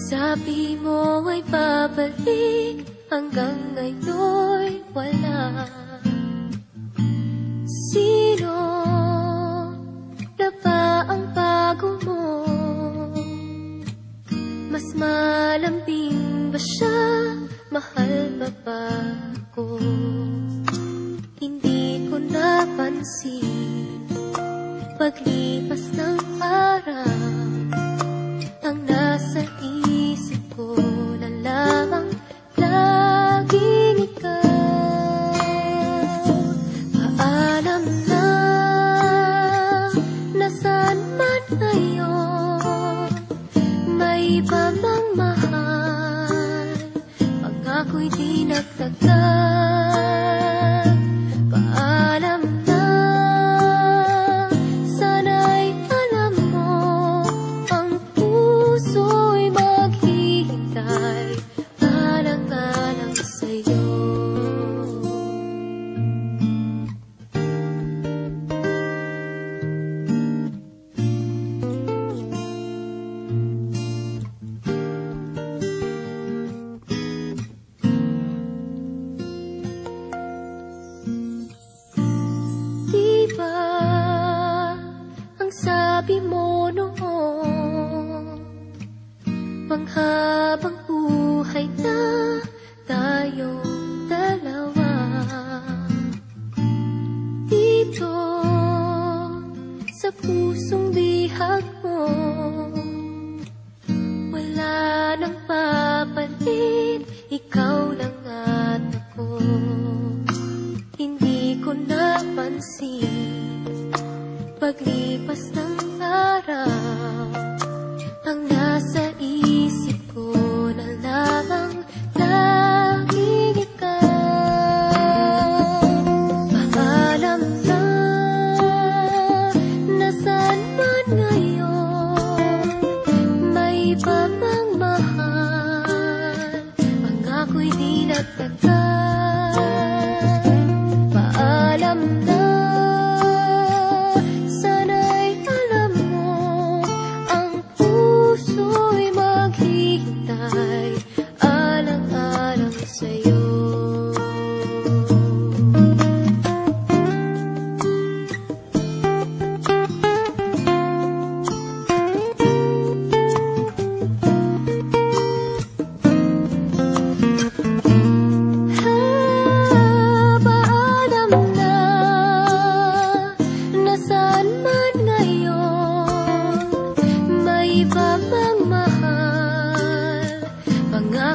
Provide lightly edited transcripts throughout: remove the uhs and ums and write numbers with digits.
Sabi mo ay babalik, hanggang ngayon'y wala. Sino na ba ang bago mo? Mas malambing ba siya? Mahal ba ba ako? Hindi ko napansin paglipas ng araw. Ang nasa isip ko na lamang laging ikaw. Paalam na, nasaan man ngayon? May iba bang mahal? Pangko'y di nagtagal. Paalam na, sana'y alam mo, ang puso'y maghihintay, alang-alang sa'yo. Ang sabi mo noon, panghabang buhay na tayong dalawa. Dito sa pusong bihag mo, wala nang papalit, ikaw lang at ako. Hindi ko napansin paglipas ng araw, ang nasa isip ko na lamang laging ikaw. Paalam na, nasaan man ngayon? May iba bang mahal? Pangko'y di nagtagal. Paalam na,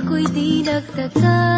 pangko'y di nagtagal.